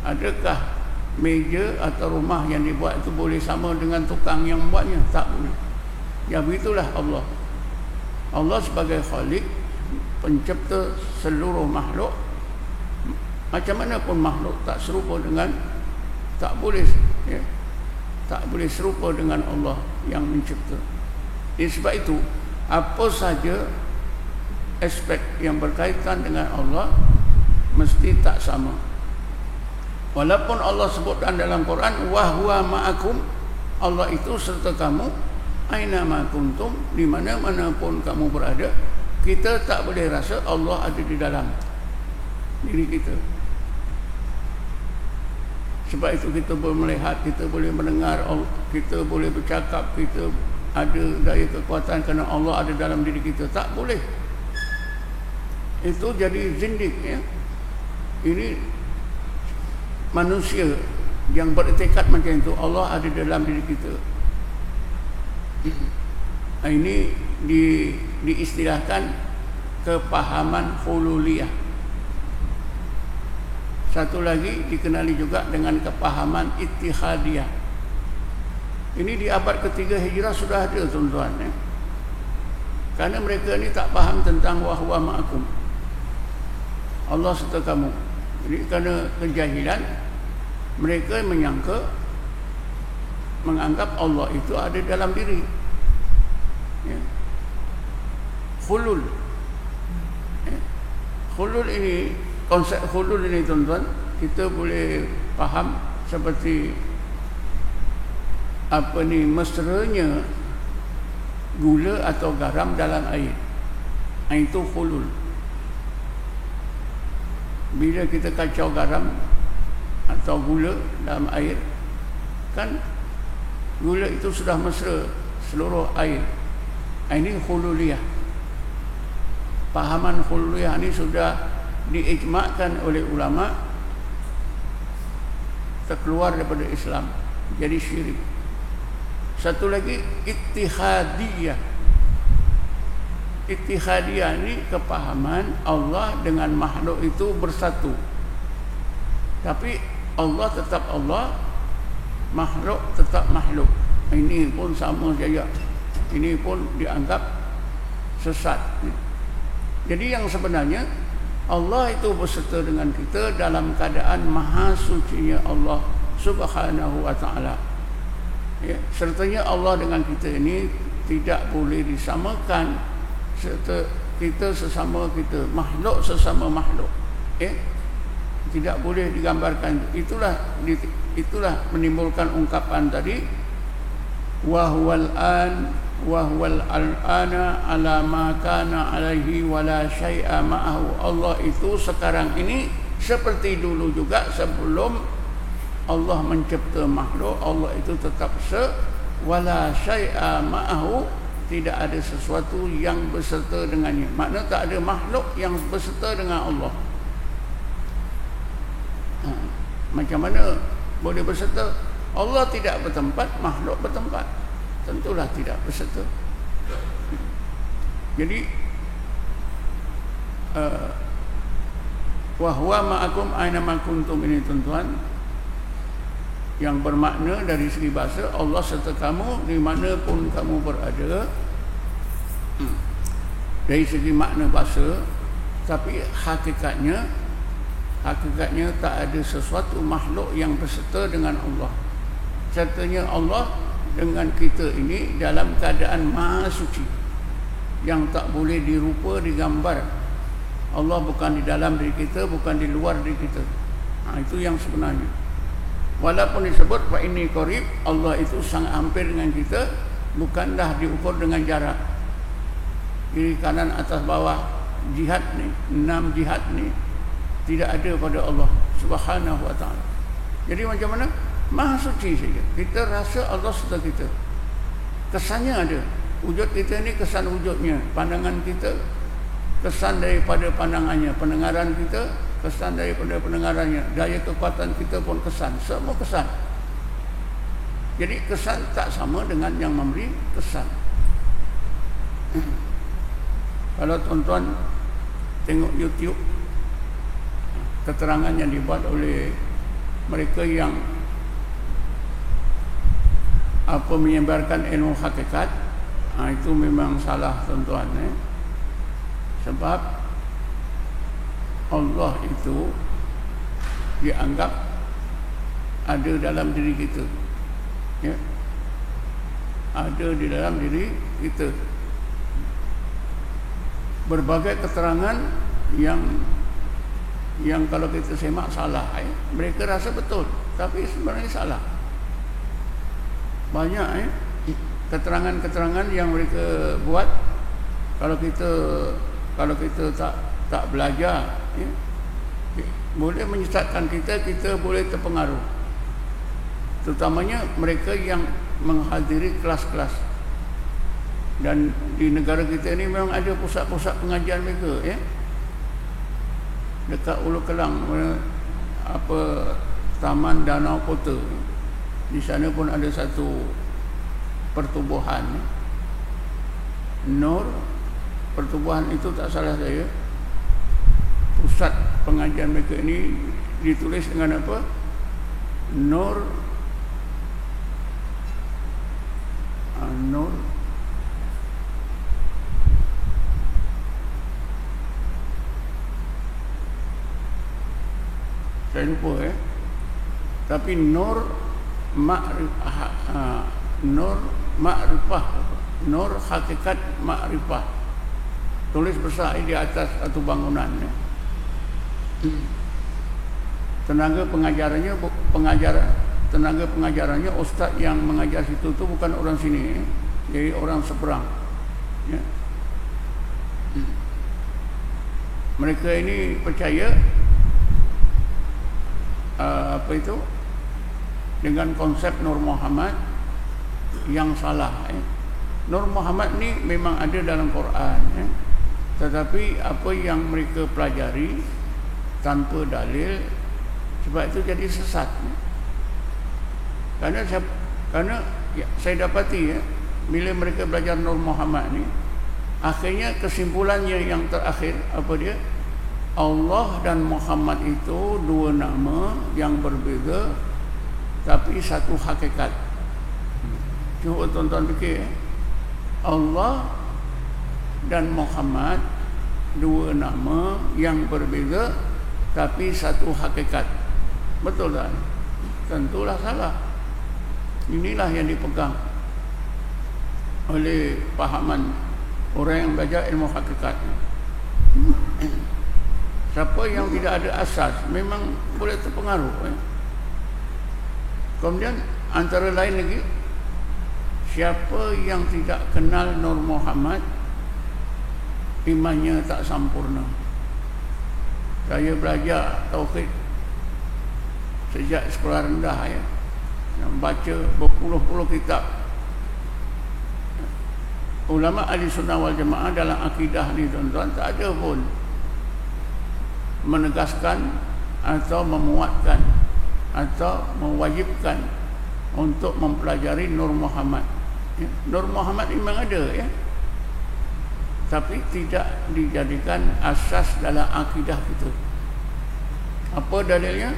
Adakah meja atau rumah yang dibuat itu boleh sama dengan tukang yang buatnya? Tak boleh. Ya begitulah Allah. Allah sebagai Khalik, pencipta seluruh makhluk, macam mana pun makhluk tak serupa dengan, tak boleh, ya, tak boleh serupa dengan Allah yang mencipta. Sebab itu apa saja aspek yang berkaitan dengan Allah mesti tak sama. Walaupun Allah sebutkan dalam Quran, wa huwa ma'akum, Allah itu serta kamu, aina ma kuntum, di mana-mana pun kamu berada. Kita tak boleh rasa Allah ada di dalam diri kita. Sebab itu kita boleh melihat, kita boleh mendengar, kita boleh bercakap, kita ada daya kekuatan kerana Allah ada dalam diri kita. Tak boleh. Itu jadi zindik, ya. Ini manusia yang bertekad macam itu, Allah ada dalam diri kita. Ini diistilahkan kepahaman hululiyah. Satu lagi dikenali juga dengan kepahaman ittihadiyah. Ini di abad ketiga Hijrah sudah ada, tuan-tuan, ya. Kerana mereka ni tak faham tentang wa huwa ma'akum, Allah serta kamu. Jadi kerana kejahilan, mereka menganggap Allah itu ada dalam diri, ya. Khulul, ya. Khulul ini, konsep khulul ini, tuan-tuan, kita boleh faham seperti apa ni, mesranya gula atau garam dalam air. Itu khulul. Bila kita kacau garam atau gula dalam air, kan gula itu sudah mesra seluruh air. Ini khululiyah. Pahaman khululiyah ini sudah diijmakkan oleh ulama, terkeluar daripada Islam, jadi syirik. Satu lagi ittihadiyah. Ittihadiyah ini kepahaman Allah dengan makhluk itu bersatu. Tapi Allah tetap Allah, makhluk tetap makhluk. Ini pun sama saja. Ini pun dianggap sesat. Jadi yang sebenarnya Allah itu berserta dengan kita dalam keadaan maha sucinya Allah Subhanahu wa ta'ala, ya. Sertanya Allah dengan kita ini tidak boleh disamakan. Serta kita sesama kita, makhluk sesama makhluk, ya. Tidak boleh digambarkan. Itulah menimbulkan ungkapan tadi, wa huwal an wa huwal al'ana ala ma kana alaihi wa la syai'a ma'ahu. Allah itu sekarang ini seperti dulu juga sebelum Allah mencipta makhluk. Allah itu tetap wa la syai'a ma'ahu, tidak ada sesuatu yang berserta dengannya. Maknanya tak ada makhluk yang berserta dengan Allah. Macam mana boleh berserta? Allah tidak bertempat, makhluk bertempat, tentulah tidak berserta. Jadi wa huwa ma'akum aina ma kuntum ini, tuan-tuan, yang bermakna dari segi bahasa Allah serta kamu di mana pun kamu berada. Dari segi makna bahasa, tapi hakikatnya hakikatnya tak ada sesuatu makhluk yang berserta dengan Allah. Sertanya Allah dengan kita ini dalam keadaan maha suci, yang tak boleh dirupa, digambar. Allah bukan di dalam diri kita, bukan di luar diri kita. Itu yang sebenarnya. Walaupun disebut fa inni qarib, Allah itu sangat hampir dengan kita, bukanlah diukur dengan jarak. Kiri kanan atas bawah, jihad ni, 6 jihad ni tidak ada pada Allah Subhanahu wa taala. Jadi macam mana? Maha suci saja. Kita rasa Allah serta kita. Kesannya ada. Wujud kita ni kesan wujudnya, pandangan kita kesan daripada pandangannya, pendengaran kita kesan daripada pendengarannya, daya kekuatan kita pun kesan, semua kesan. Jadi kesan tak sama dengan yang memberi kesan. Kalau tuan-tuan tengok YouTube, keterangan yang dibuat oleh mereka yang menyebarkan ilmu hakikat, itu memang salah tuan-tuan. Sebab Allah itu dianggap ada dalam diri kita, ya, ada di dalam diri kita. Berbagai keterangan yang kalau kita semak salah, mereka rasa betul, tapi sebenarnya salah. Banyak keterangan-keterangan yang mereka buat, kalau kita tak belajar, boleh menyesatkan kita boleh terpengaruh. Terutamanya mereka yang menghadiri kelas-kelas. Dan di negara kita ni memang ada pusat-pusat pengajian mereka, ya. Dekat Ulu Kelang, Taman Danau Kota. Di sana pun ada satu pertubuhan, Nur. Pertubuhan itu tak salah saya, pusat pengajian mereka ini ditulis dengan apa? Nur saya lupa, tapi Nur Ma'rifah, Nur Hakikat Ma'rifah, tulis besar di atas satu bangunan. Tenaga pengajarannya ustaz yang mengajar situ tu bukan orang sini, jadi orang seberang, ya. Mereka ini percaya dengan konsep Nur Muhammad yang salah. Nur Muhammad ni memang ada dalam Quran, tetapi apa yang mereka pelajari tanpa dalil, sebab itu jadi sesat. Karena saya dapati, bila mereka belajar Nur Muhammad ni, akhirnya kesimpulannya yang terakhir apa dia? Allah dan Muhammad itu dua nama yang berbeza tapi satu hakikat. Cuba tuan-tuan fikir, Allah dan Muhammad dua nama yang berbeza tapi satu hakikat. Betul tak? Tentulah salah. Inilah yang dipegang oleh pahaman orang yang belajar ilmu hakikat. Siapa yang tidak ada asas memang boleh terpengaruh. Kemudian antara lain lagi, siapa yang tidak kenal Nur Muhammad, imannya tak sempurna. Saya belajar tauhid sejak sekolah rendah, baca berpuluh-puluh kitab. Ulama ahli sunnah wal jamaah dalam akidah ni tuan-tuan tak ada pun menegaskan atau memuatkan atau mewajibkan untuk mempelajari Nur Muhammad. Nur Muhammad memang ada, ya, tapi tidak dijadikan asas dalam akidah kita. Apa dalilnya?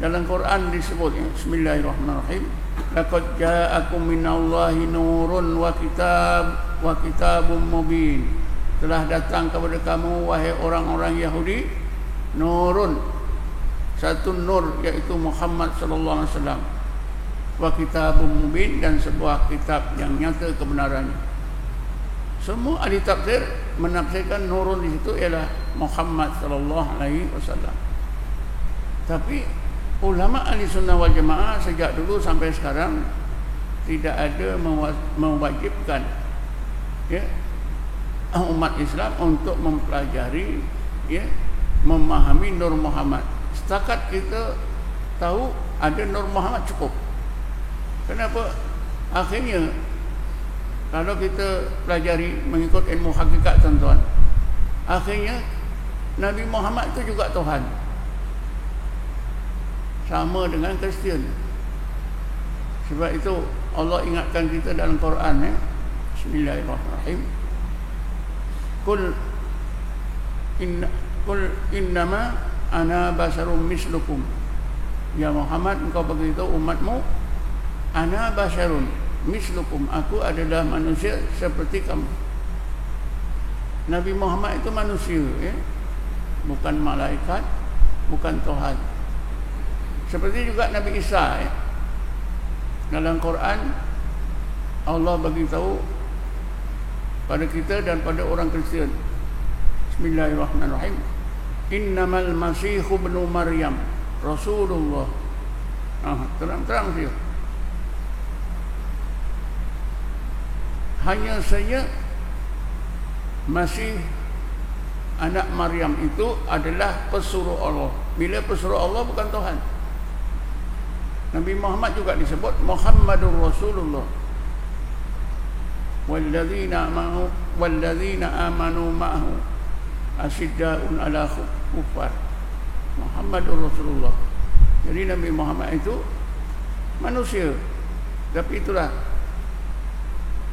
Dalam Quran disebut, Bismillahirrahmanirrahim, laqad ja'akum minallahi nurun wa kitabun mubin. Telah datang kepada kamu wahai orang-orang Yahudi nurun, satu nur iaitu Muhammad sallallahu alaihi wasallam, wa kitabun mubin, dan sebuah kitab yang nyata kebenarannya. Semua ahli tafsir menafsirkan nurun di situ ialah Muhammad sallallahu alaihi wasallam. Tapi ulama ahli sunnah wal jamaah sejak dulu sampai sekarang tidak ada mewajibkan umat Islam untuk mempelajari memahami Nur Muhammad. Setakat kita tahu ada Nur Muhammad cukup. Kenapa? Akhirnya kalau kita pelajari mengikut ilmu hakikat tuan-tuan, akhirnya Nabi Muhammad itu juga Tuhan, sama dengan Kristian. Sebab itu Allah ingatkan kita dalam Quran, Bismillahirrahmanirrahim, Qul innama ana basyarum mislukum. Ya Muhammad, engkau beritahu umatmu, ana basyarun mislukum, aku adalah manusia seperti kamu. Nabi Muhammad itu manusia, bukan malaikat, bukan Tuhan. Seperti juga Nabi Isa, dalam Quran Allah bagi tahu pada kita dan pada orang Kristian. Bismillahirrahmanirrahim. Innamal masihu ibnu Maryam Rasulullah. Terang-terang dia. Hanya saja Masih anak Maryam itu adalah pesuruh Allah. Bila pesuruh Allah, bukan Tuhan. Nabi Muhammad juga disebut Muhammadur Rasulullah. Walladzina amanu ma'ahu asyidda'un 'ala kuffar. Muhammadur Rasulullah. Jadi Nabi Muhammad itu manusia. Tapi itulah,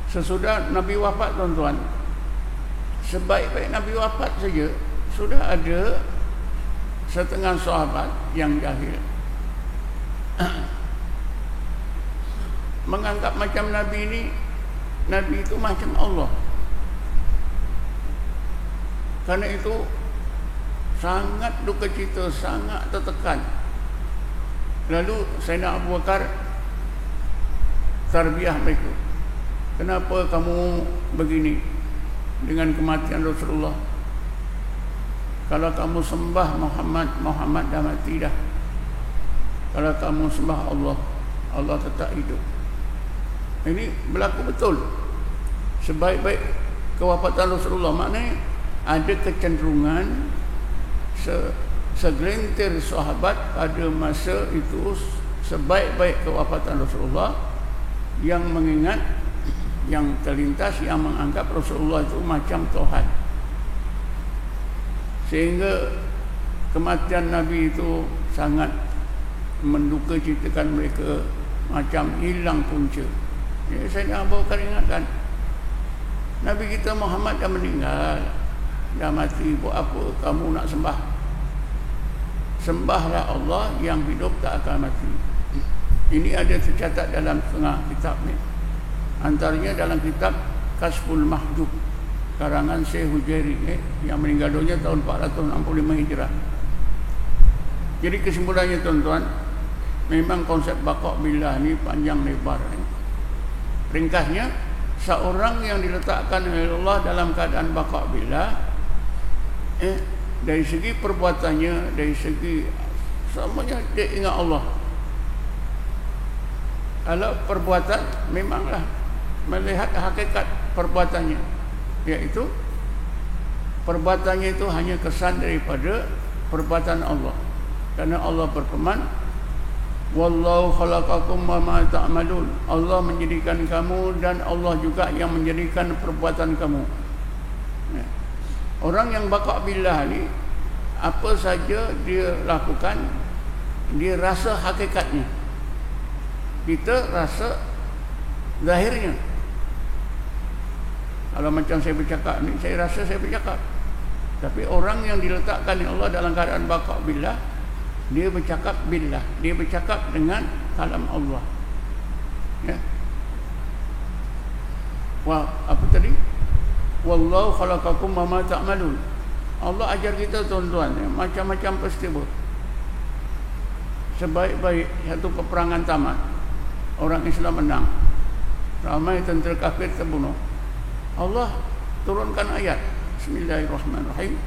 sesudah Nabi wafat tuan-tuan, sebaik-baik Nabi wafat saja sudah ada setengah sahabat yang jahil menganggap macam Nabi ini, Nabi itu macam Allah. Karena itu sangat duka cita, sangat tertekan. Lalu Sayyidina Abu Bakar tarbiyah mereka. Kenapa kamu begini dengan kematian Rasulullah? Kalau kamu sembah Muhammad, Muhammad dah mati dah. Kalau kamu sembah Allah, Allah tetap hidup. Ini berlaku betul. Sebaik-baik kewafatan Rasulullah, maknanya ada kecenderungan segelintir sahabat pada masa itu, sebaik-baik kewafatan Rasulullah, yang mengingat, yang terlintas, yang menganggap Rasulullah itu macam Tuhan, sehingga kematian Nabi itu sangat menduka citakan mereka, macam hilang punca. Saya Abu Bakar ingatkan, Nabi kita Muhammad dah meninggal, dah mati, buat apa kamu nak sembah? Sembahlah Allah yang hidup tak akan mati. Ini ada tercatat dalam setengah kitab ni. Antaranya dalam kitab Kasful Mahjub karangan Syekh Hujairi, yang meninggal dunia tahun 465 Hijrah. Jadi kesimpulannya tuan-tuan, memang konsep baqa' billah ni panjang lebar. Ringkasnya, seorang yang diletakkan oleh Allah dalam keadaan baqa' billah, dari segi perbuatannya, dari segi semuanya dia ingat Allah. Kalau perbuatan, memanglah melihat hakikat perbuatannya, iaitu perbuatannya itu hanya kesan daripada perbuatan Allah. Karena Allah berfirman, wallahu khalaqakum wa ma ta'malun. Allah menjadikan kamu dan Allah juga yang menjadikan perbuatan kamu. Orang yang baqa' billah ni, apa saja dia lakukan, dia rasa hakikatnya. Kita rasa zahirnya. Kalau macam saya bercakap ni, saya rasa saya bercakap. Tapi orang yang diletakkan oleh Allah dalam keadaan baqa' billah, dia bercakap billah, dia bercakap dengan kalam Allah. Ya. Wah, apa tadi? Wallahu khalaqakum wa ma ta'malun. Allah ajar kita tuan-tuan, macam-macam peristiwa. sebaik-baik satu peperangan tamat, orang Islam menang, ramai tentera kafir terbunuh, Allah turunkan ayat Bismillahirrahmanirrahim,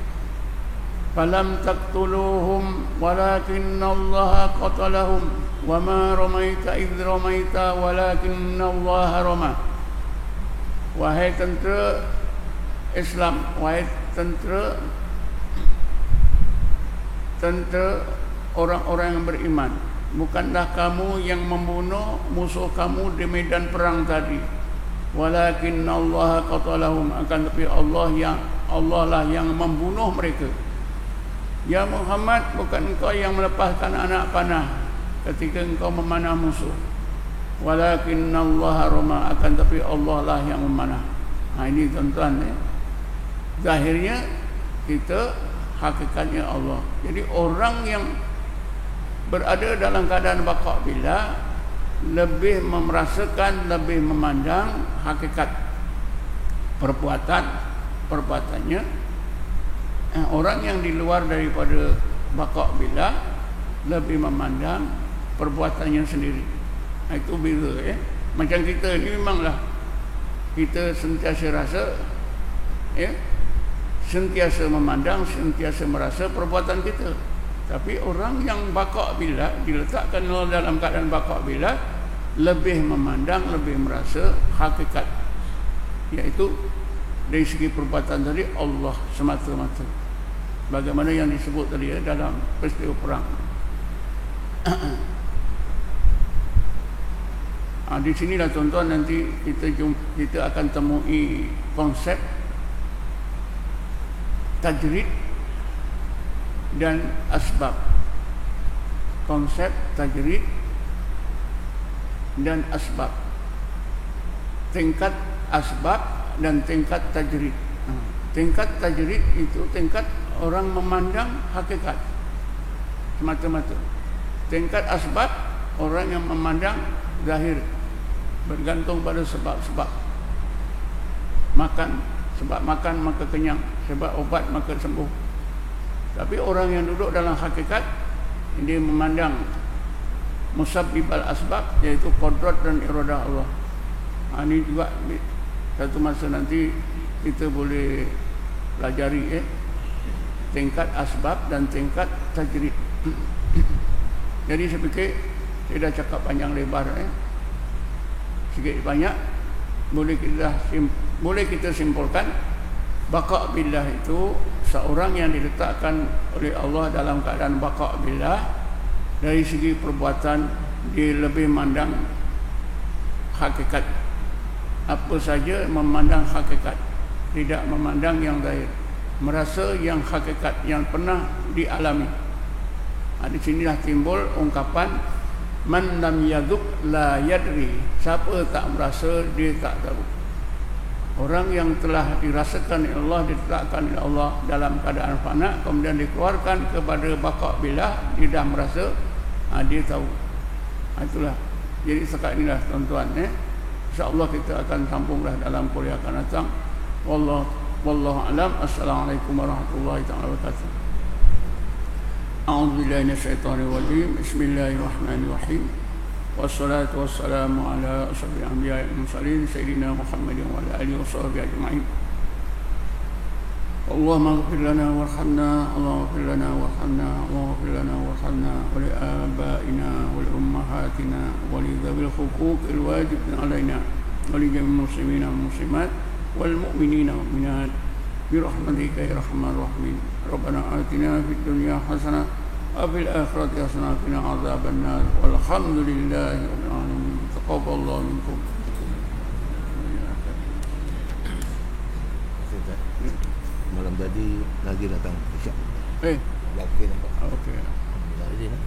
falam taqtuluhum walakinallaha qatalahum wama ramaita idh ramaita walakinallaha rama. Wahai tentera Islam, wahai tentera orang-orang yang beriman, bukanlah kamu yang membunuh musuh kamu di medan perang tadi, walakinallaha qatalahum, akan tapi Allah lah yang membunuh mereka. Ya Muhammad, bukan engkau yang melepaskan anak panah ketika engkau memanah musuh, walakinallaha rama, akan tapi Allah lah yang memanah. Ini tuan-tuan ya. Zahirnya kita, hakikatnya Allah. Jadi orang yang berada dalam keadaan baqa' billah lebih merasakan, lebih memandang hakikat perbuatannya. Orang yang di luar daripada baqa' billah lebih memandang perbuatannya sendiri. Itu beza ya. Macam kita ni memanglah kita sentiasa rasa ya, sentiasa memandang, sentiasa merasa perbuatan kita. Tapi orang yang baqa' billah, diletakkan dalam keadaan baqa' billah, lebih memandang, lebih merasa hakikat, iaitu dari segi perbuatan tadi Allah semata-mata, bagaimana yang disebut tadi ya, dalam peristiwa perang. Di sinilah tuan-tuan nanti kita akan temui konsep tajrid dan asbab. Konsep tajrid dan asbab, tingkat asbab dan tingkat tajrid. Tingkat tajrid itu tingkat orang memandang hakikat semata-mata. Tingkat asbab orang yang memandang zahir, bergantung pada sebab-sebab. Makan, sebab makan maka kenyang, sebab obat maka sembuh. Tapi orang yang duduk dalam hakikat, dia memandang musabbibal asbab, iaitu qudrat dan iradah Allah. Ini juga satu masa nanti kita boleh pelajari tingkat asbab dan tingkat tajrid. Jadi saya fikir saya dah cakap panjang lebar sikit banyak boleh kita simpulkan baqa' billah itu seorang yang diletakkan oleh Allah dalam keadaan baqa' billah. Dari segi perbuatan dia lebih memandang hakikat, apa saja memandang hakikat, tidak memandang yang zahir, merasa yang hakikat yang pernah dialami. Di sinilah timbul ungkapan man lam yaduk la yadri, siapa tak merasa dia tak tahu. Orang yang telah dirasakan oleh Allah, diletakkan oleh Allah dalam keadaan fana, kemudian dikeluarkan kepada baqa' billah, dia dah merasa, dia tahu. Itulah. Jadi sekarang inilah tuan-tuan InsyaAllah kita akan sambunglah dalam kuliah akan datang. Wallahu a'lam. Assalamualaikum warahmatullahi wabarakatuh. A'udzubillahi minasyaitonir rajim. Bismillahirrahmanirrahim. Wassalatu wassalamu ala asyrafil anbiya'i wal mursalin sayyidina Muhammadin wa ala alihi washabbihi ajma'in. Allahumma ighfir lana warhamna, Allahumma ighfir lana warhamna, Allahumma ighfir lana warhamna wa li abaina wal ummahatina wa li dhawil huquqil wajibin alaina wa li jami'il muslimina wal muslimat wal mu'minina wal mu'minat bi rahmatika ya arhamar rahimin. Rabbana atina fid dunya hasanah wa fil akhirati hasanah wa qina adzaban nar. Walhamdulillahi rabbil alamin. Taqabbalallahu minkum. Malam tadi lagi datang Isyak. Lagi nampak. Okey. Alhamdulillah.